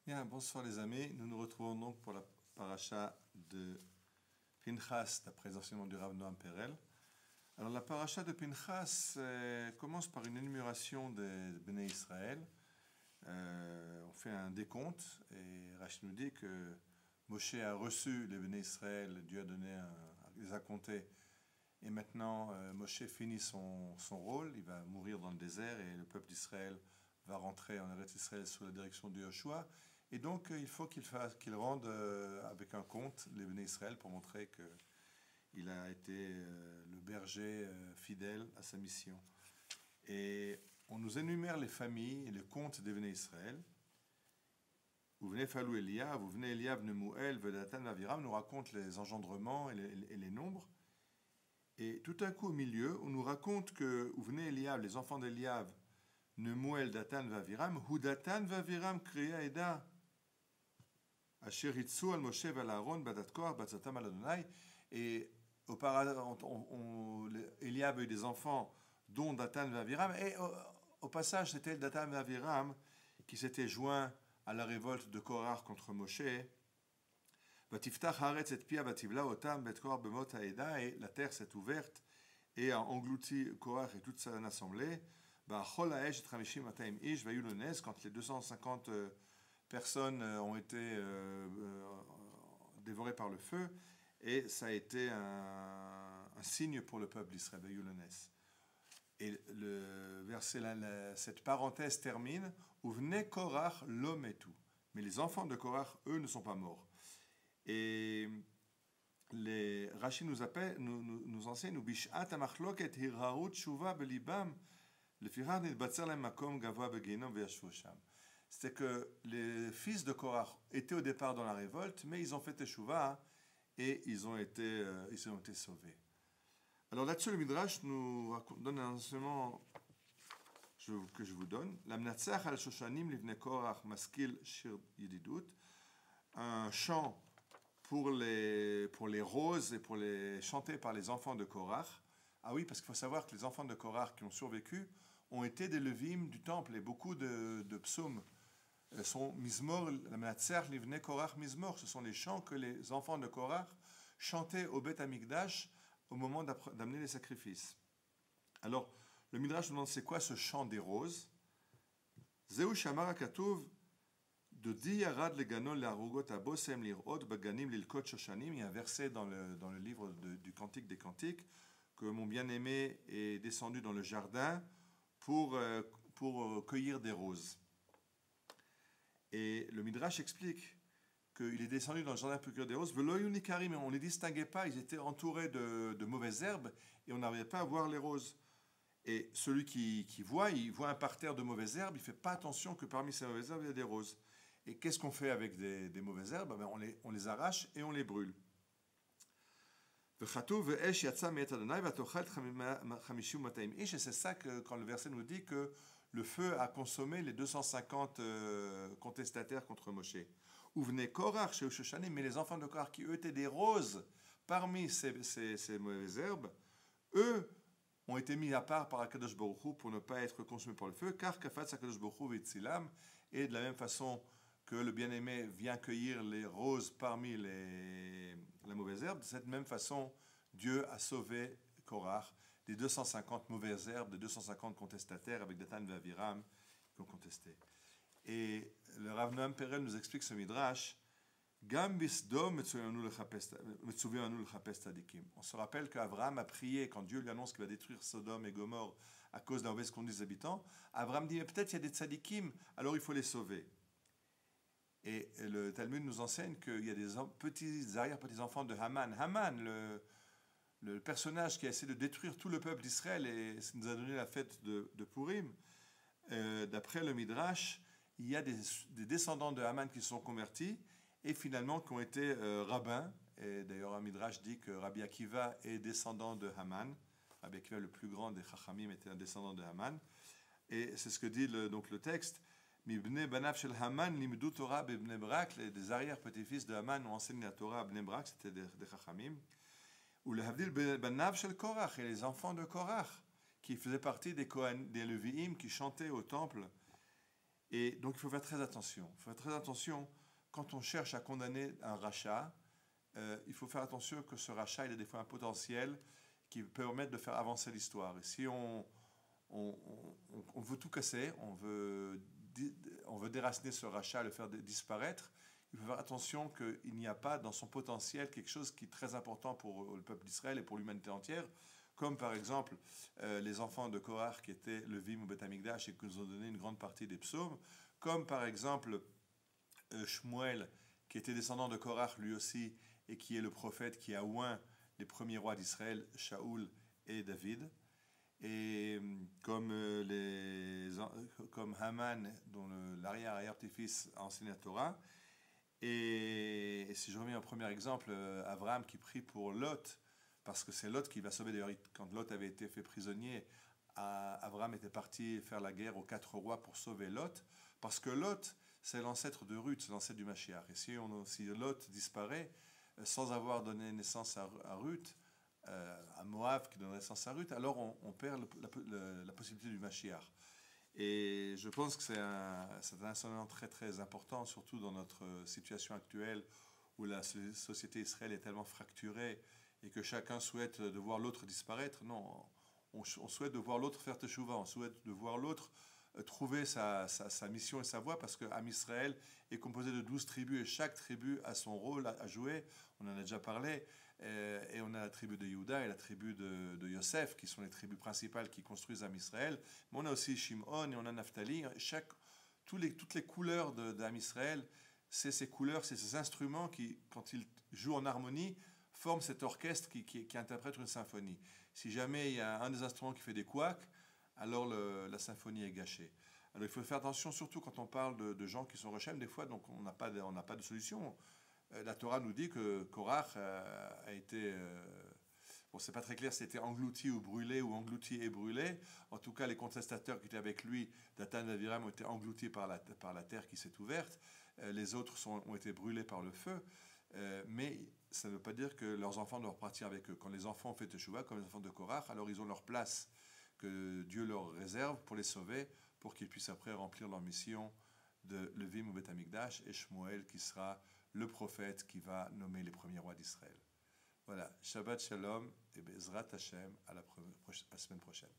Bien, bonsoir les amis. Nous nous retrouvons donc pour la paracha de Pinchas, d'après les enseignements du Rav Noam Perel. Alors la paracha de Pinchas commence par une énumération des Béné Israël. On fait un décompte et Rashi nous dit que Moshe a reçu les Béné Israël, Dieu les a comptés. Et maintenant, Moshe finit son rôle, il va mourir dans le désert et le peuple d'Israël va rentrer en Eretz Israël sous la direction de Yoshua. Et donc, il faut qu'il rende avec un compte les Béné Israël pour montrer qu'il a été le berger fidèle à sa mission. Et on nous énumère les familles et le compte des Béné Israël. Vous venez Falou Eliav, vous venez Eliav, Nemuel, Vedatan, Aviram, nous raconte les engendrements et les nombres. Et tout à coup, au milieu, on nous raconte que vous venez Eliav, les enfants d'Eliav, Nemuel, Datan, Vaviram, Hu Datan, Vaviram, Kriya Eda. Et auparavant, Eliab a eu des enfants, dont Datan et Aviram. Et au passage, c'était Datan et Aviram qui s'étaient joints à la révolte de Korach contre Moshe. Et la terre s'est ouverte et a englouti Korach et toute son assemblée. Quand les 250 personnes ont été dévorées par le feu, et ça a été un signe pour le peuple d'Israël. Et le verset, cette parenthèse termine, où venait Korach, l'homme et tout. Mais les enfants de Korach, eux, ne sont pas morts. Et les Rashi nous enseigne, Bishat amachloket hirarut shuva belibam, lefirad nitbatzer lem makom gavoa beginom veyashvu sham. C'est que les fils de Korach étaient au départ dans la révolte, mais ils ont fait teshuva et ils ont été sauvés. Alors là-dessus, le Midrash nous donne un enseignement que je vous donne. L'amnatzach al shoshanim livne Korach maskil shir yedidut, un chant pour les roses et pour les chantés par les enfants de Korach. Ah oui, parce qu'il faut savoir que les enfants de Korach qui ont survécu ont été des levim du temple et beaucoup de psaumes sont Mizmor, la Menatzer, Livne Korach Mizmor. Ce sont les chants que les enfants de Korach chantaient au Beth Amikdash au moment d'amener les sacrifices. Alors, le Midrash nous demande c'est quoi ce chant des roses? Zeu Shamar Akatuv de Diyarad le Ganon l'Arugot Abosem Lirot Baganim Lilkot Shoshanim. Il y a un verset dans le livre du Cantique des Cantiques que mon bien-aimé est descendu dans le jardin pour cueillir des roses. Et le Midrash explique qu'il est descendu dans le jardin pour cueillir des roses. Mais on ne les distinguait pas, ils étaient entourés de mauvaises herbes et on n'arrivait pas à voir les roses. Et celui qui voit, il voit un parterre de mauvaises herbes, il ne fait pas attention que parmi ces mauvaises herbes, il y a des roses. Et qu'est-ce qu'on fait avec des mauvaises herbes? On les arrache et on les brûle. Et c'est ça que quand le verset nous dit que le feu a consommé les 250 contestataires contre Moshe. Où venait Korach chez Shoshanim, mais les enfants de Korach qui eux étaient des roses parmi ces mauvaises herbes, eux ont été mis à part par Akadosh Baruch Hu pour ne pas être consumés par le feu, car Kafatz Akadosh Baruch Hu v'itzilam, et de la même façon que le bien-aimé vient cueillir les roses parmi la mauvaise herbe, de cette même façon, Dieu a sauvé Korach des 250 mauvaises herbes, des 250 contestataires avec Datan et Aviram qui ont contesté. Et le Rav Noam Perel nous explique ce midrash. On se rappelle qu'Abraham a prié quand Dieu lui annonce qu'il va détruire Sodome et Gomorrhe à cause de la mauvaise conduite des habitants. Abraham dit, mais peut-être il y a des tzadikim, alors il faut les sauver. Et le Talmud nous enseigne qu'il y a des arrière-petits-enfants de Haman. Haman, le personnage qui a essayé de détruire tout le peuple d'Israël, et ça nous a donné la fête de Purim. D'après le Midrash, il y a des descendants de Haman qui se sont convertis et finalement qui ont été rabbins. Et d'ailleurs, un Midrash dit que Rabbi Akiva est descendant de Haman. Rabbi Akiva, le plus grand des Chachamim, était un descendant de Haman. Et c'est ce que dit donc le texte. Mibne banav shel Haman limdu Torah bebne Brak. Les arrière-petits-fils de Haman ont enseigné la Torah à Bnei Brak, c'était des Chachamim. Ou le Havdil banav shel Korach, et les enfants de Korach, qui faisaient partie des Leviim qui chantaient au temple. Et donc il faut faire très attention. Il faut faire très attention quand on cherche à condamner un rachat. Il faut faire attention que ce rachat, il a des fois un potentiel qui peut permettre de faire avancer l'histoire. Et si on veut tout casser, on veut déraciner ce rachat, le faire disparaître, il faut faire attention qu'il n'y a pas dans son potentiel quelque chose qui est très important pour le peuple d'Israël et pour l'humanité entière, comme par exemple les enfants de Korach qui étaient le Vim au Beth Amikdash et qui nous ont donné une grande partie des psaumes, comme par exemple Shmuel qui était descendant de Korach lui aussi et qui est le prophète qui a oint les premiers rois d'Israël, Shaoul et David. Et comme Haman, dont l'arrière-petit-fils a enseigné la Torah. Et si je reviens au premier exemple, Abraham qui prie pour Lot, parce que c'est Lot qui va sauver. D'ailleurs, quand Lot avait été fait prisonnier, Abraham était parti faire la guerre aux 4 rois pour sauver Lot, parce que Lot, c'est l'ancêtre de Ruth, c'est l'ancêtre du Mashiach. Et si Lot disparaît, sans avoir donné naissance à Ruth, à Moab qui donne naissance à Ruth, alors on perd la possibilité du Mashiach. Et je pense que c'est un enseignement très très important, surtout dans notre situation actuelle où la société israélienne est tellement fracturée et que chacun souhaite de voir l'autre disparaître. Non, on souhaite de voir l'autre faire teshuva, on souhaite de voir l'autre trouver sa mission et sa voie, parce que Am Israël est composé de 12 tribus et chaque tribu a son rôle à jouer. On en a déjà parlé. Et on a la tribu de Yehuda et la tribu de Yosef, qui sont les tribus principales qui construisent Am Israël. Mais on a aussi Shimon et on a Naphtali. Toutes les couleurs d'Am Israël, c'est ces couleurs, c'est ces instruments qui, quand ils jouent en harmonie, forment cet orchestre qui interprète une symphonie. Si jamais il y a un des instruments qui fait des couacs, alors la symphonie est gâchée. Alors il faut faire attention, surtout quand on parle de gens qui sont Rechem, des fois, donc on n'a pas de solution. La Torah nous dit que Korach a été... bon, c'est pas très clair si c'était englouti ou brûlé, ou englouti et brûlé. En tout cas, les contestateurs qui étaient avec lui, Datan et Aviram, ont été engloutis par la terre qui s'est ouverte. Les autres ont été brûlés par le feu. Mais ça ne veut pas dire que leurs enfants doivent partir avec eux. Quand les enfants ont fait Teshuvah, comme les enfants de Korach, alors ils ont leur place que Dieu leur réserve pour les sauver, pour qu'ils puissent après remplir leur mission de Levim au Beth Amikdash, et Shmuel qui sera le prophète qui va nommer les premiers rois d'Israël. Voilà, Shabbat Shalom et Bezrat Hashem à la semaine prochaine.